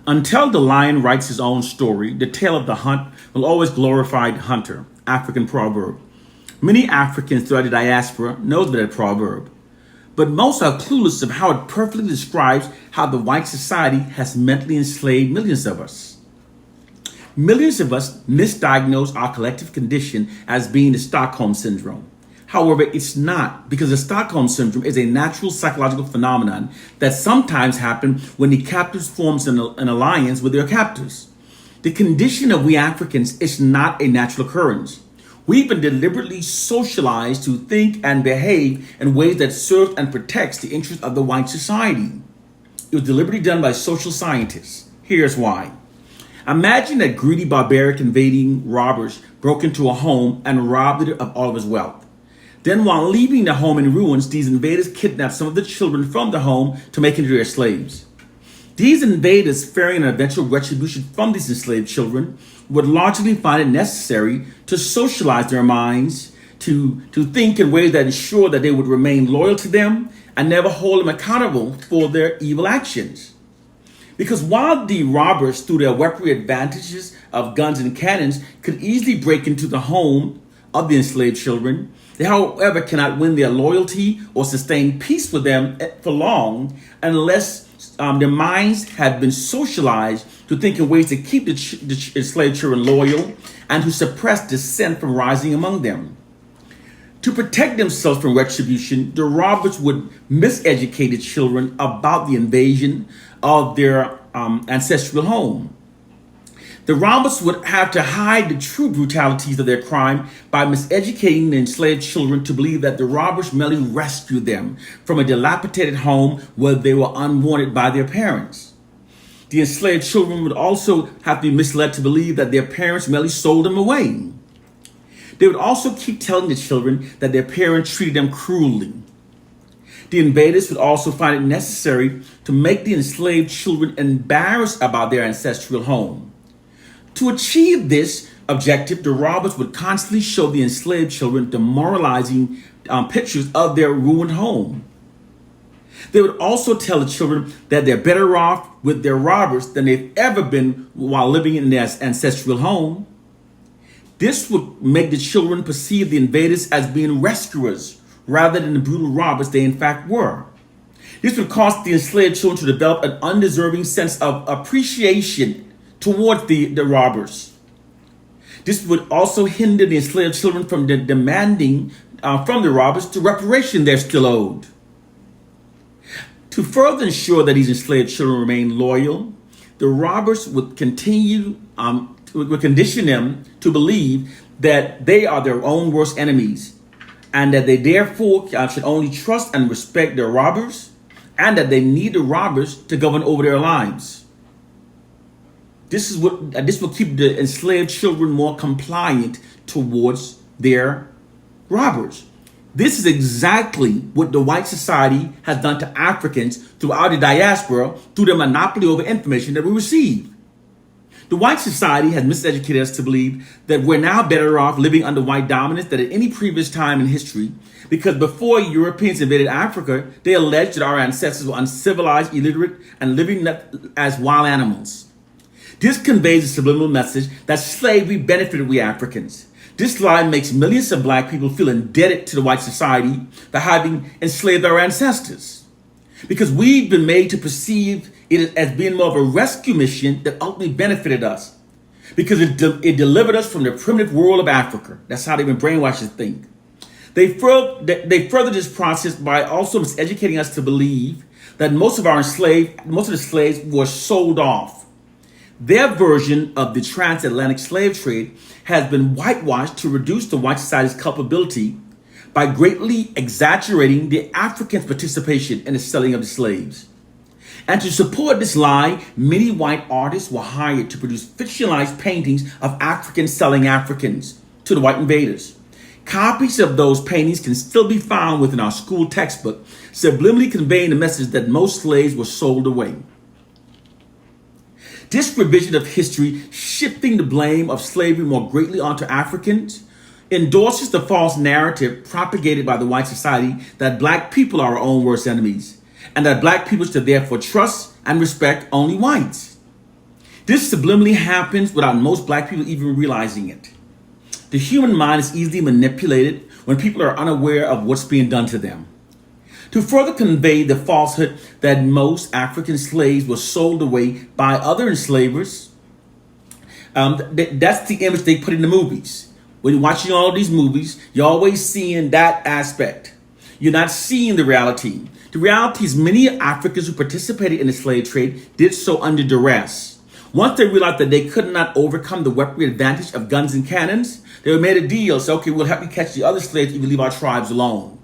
Until the lion writes his own story, the tale of the hunt will always glorify the hunter. African proverb. Many Africans throughout the diaspora know that proverb, but most are clueless of how it perfectly describes how the white society has mentally enslaved millions of us. Millions of us misdiagnose our collective condition as being the Stockholm Syndrome. However, it's not, because the Stockholm Syndrome is a natural psychological phenomenon that sometimes happens when the captors forms an alliance with their captors. The condition of we Africans is not a natural occurrence. We've been deliberately socialized to think and behave in ways that serve and protects the interests of the white society. It was deliberately done by social scientists. Here's why. Imagine that greedy barbaric invading robbers broke into a home and robbed it of all of his wealth. Then, while leaving the home in ruins, these invaders kidnapped some of the children from the home to make into their slaves. These invaders, fearing an eventual retribution from these enslaved children, would largely find it necessary to socialize their minds, to think in ways that ensure that they would remain loyal to them and never hold them accountable for their evil actions. Because while the robbers, through their weaponry advantages of guns and cannons, could easily break into the home of the enslaved children, they, however, cannot win their loyalty or sustain peace with them for long unless their minds have been socialized to think in ways to keep the enslaved children loyal and to suppress dissent from rising among them. To protect themselves from retribution, the robbers would miseducate the children about the invasion of their ancestral home. The robbers would have to hide the true brutalities of their crime by miseducating the enslaved children to believe that the robbers merely rescued them from a dilapidated home where they were unwanted by their parents. The enslaved children would also have to be misled to believe that their parents merely sold them away. They would also keep telling the children that their parents treated them cruelly. The invaders would also find it necessary to make the enslaved children embarrassed about their ancestral home. To achieve this objective, the robbers would constantly show the enslaved children demoralizing pictures of their ruined home. They would also tell the children that they're better off with their robbers than they've ever been while living in their ancestral home. This would make the children perceive the invaders as being rescuers rather than the brutal robbers they in fact were. This would cause the enslaved children to develop an undeserving sense of appreciation towards the robbers. This would also hinder the enslaved children from demanding from the robbers the reparation they're still owed. To further ensure that these enslaved children remain loyal, the robbers would would condition them to believe that they are their own worst enemies and that they therefore should only trust and respect their robbers and that they need the robbers to govern over their lives. This will keep the enslaved children more compliant towards their robbers. This is exactly what the white society has done to Africans throughout the diaspora through the monopoly over information that we receive. The white society has miseducated us to believe that we're now better off living under white dominance than at any previous time in history, because before Europeans invaded Africa, they alleged that our ancestors were uncivilized, illiterate, and living as wild animals. This conveys a subliminal message that slavery benefited we Africans. This lie makes millions of black people feel indebted to the white society for having enslaved our ancestors. Because we've been made to perceive it as being more of a rescue mission that ultimately benefited us. Because it delivered us from the primitive world of Africa. That's how they've been brainwashed to think. They further this process by also miseducating us to believe that most of the slaves were sold off. Their version of the transatlantic slave trade has been whitewashed to reduce the white society's culpability by greatly exaggerating the Africans' participation in the selling of the slaves. And to support this lie, many white artists were hired to produce fictionalized paintings of Africans selling Africans to the white invaders. Copies of those paintings can still be found within our school textbook, subliminally conveying the message that most slaves were sold away. This revision of history, shifting the blame of slavery more greatly onto Africans, endorses the false narrative propagated by the white society that black people are our own worst enemies, and that black people should therefore trust and respect only whites. This subliminally happens without most black people even realizing it. The human mind is easily manipulated when people are unaware of what's being done to them. To further convey the falsehood that most African slaves were sold away by other enslavers, that's the image they put in the movies. When you're watching all of these movies, you're always seeing that aspect. You're not seeing the reality. The reality is many Africans who participated in the slave trade did so under duress. Once they realized that they could not overcome the weaponry advantage of guns and cannons, they made a deal. So, okay, we'll help you catch the other slaves if you leave our tribes alone.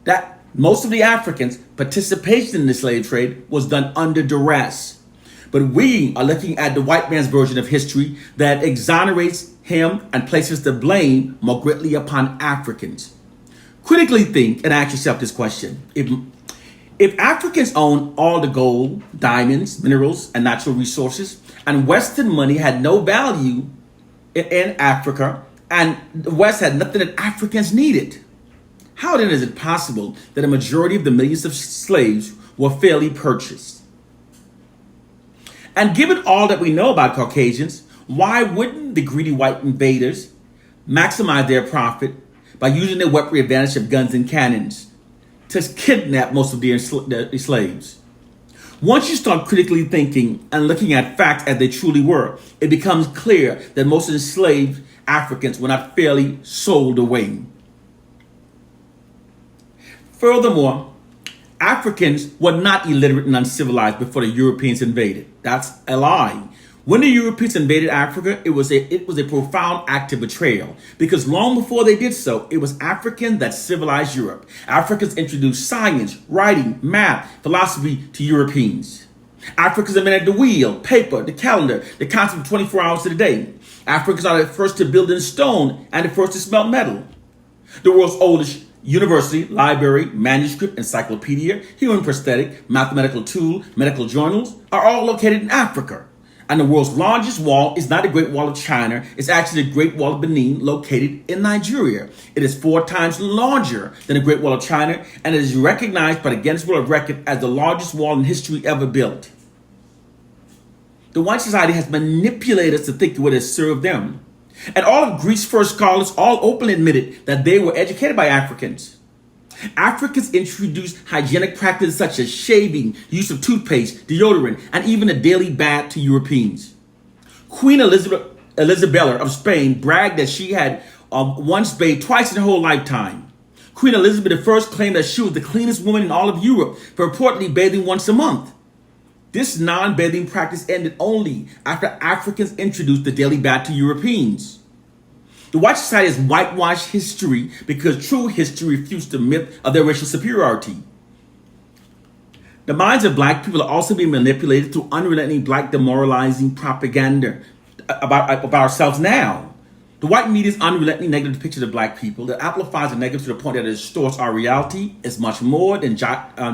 That most of the Africans' participation in the slave trade was done under duress. But we are looking at the white man's version of history that exonerates him and places the blame more greatly upon Africans. Critically think and ask yourself this question. If Africans owned all the gold, diamonds, minerals, and natural resources, and Western money had no value in Africa, and the West had nothing that Africans needed, how then is it possible that a majority of the millions of slaves were fairly purchased? And given all that we know about Caucasians, why wouldn't the greedy white invaders maximize their profit by using their weaponry advantage of guns and cannons to kidnap most of their slaves? Once you start critically thinking and looking at facts as they truly were, it becomes clear that most enslaved Africans were not fairly sold away. Furthermore, Africans were not illiterate and uncivilized before the Europeans invaded. That's a lie. When the Europeans invaded Africa, it was a profound act of betrayal, because long before they did so, it was Africans that civilized Europe. Africans introduced science, writing, math, philosophy to Europeans. Africans invented the wheel, paper, the calendar, the concept of 24 hours of the day. Africans are the first to build in stone and the first to smelt metal. The world's oldest university, library, manuscript, encyclopedia, human prosthetic, mathematical tool, medical journals are all located in Africa. And the world's largest wall is not the Great Wall of China. It's actually the Great Wall of Benin, located in Nigeria. It is 4 times larger than the Great Wall of China, and it is recognized by the Guinness World Record as the largest wall in history ever built. The white society has manipulated us to think it would have served them. And all of Greece's first scholars all openly admitted that they were educated by Africans. Africans introduced hygienic practices such as shaving, use of toothpaste, deodorant, and even a daily bath to Europeans. Queen Isabella of Spain bragged that she had once bathed twice in her whole lifetime. Queen Elizabeth I claimed that she was the cleanest woman in all of Europe for reportedly bathing once a month. This non-bathing practice ended only after Africans introduced the daily bath to Europeans. The white society has whitewashed history because true history refutes the myth of their racial superiority. The minds of black people are also being manipulated through unrelenting black demoralizing propaganda about ourselves now. The white media's unrelenting negative depiction of black people that amplifies the negative to the point that it distorts our reality is much more than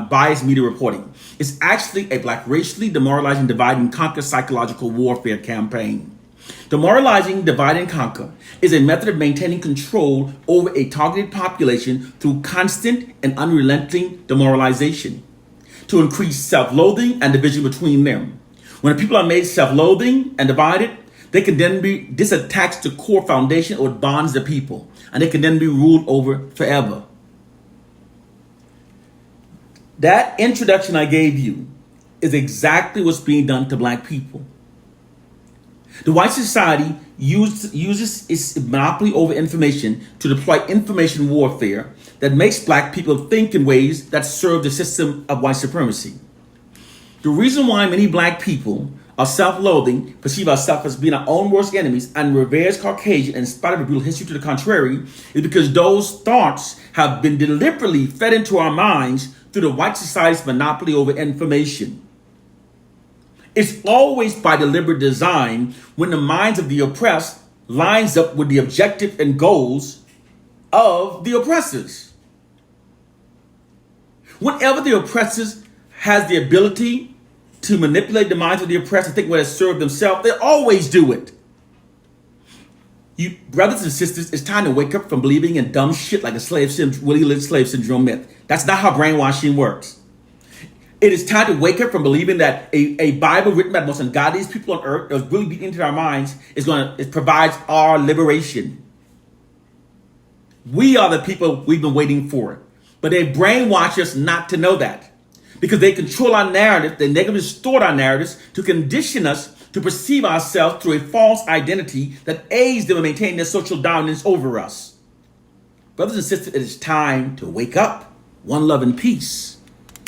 biased media reporting. It's actually a black racially demoralizing divide and conquer psychological warfare campaign. Demoralizing divide and conquer is a method of maintaining control over a targeted population through constant and unrelenting demoralization to increase self-loathing and division between them. When people are made self-loathing and divided, they can then be disattached to core foundation or bonds the people, and they can then be ruled over forever. That introduction I gave you is exactly what's being done to black people. The white society uses its monopoly over information to deploy information warfare that makes black people think in ways that serve the system of white supremacy. The reason why many black people are self-loathing, perceive ourselves as being our own worst enemies, and revere as Caucasian in spite of a brutal history to the contrary, is because those thoughts have been deliberately fed into our minds through the white society's monopoly over information. It's always by deliberate design when the minds of the oppressed lines up with the objective and goals of the oppressors. Whenever the oppressors has the ability to manipulate the minds of the oppressed to think what has served themselves, they always do it. You brothers and sisters, it's time to wake up from believing in dumb shit like a Willie Lynch slave syndrome myth. That's not how brainwashing works. It is time to wake up from believing that a Bible written by the most ungodliest people on earth that was really beat into our minds it provides our liberation. We are the people we've been waiting for. But they brainwash us not to know that. Because they control our narrative, they negatively distort our narratives to condition us to perceive ourselves through a false identity that aids them in maintaining their social dominance over us. Brothers and sisters, it is time to wake up. One love and peace.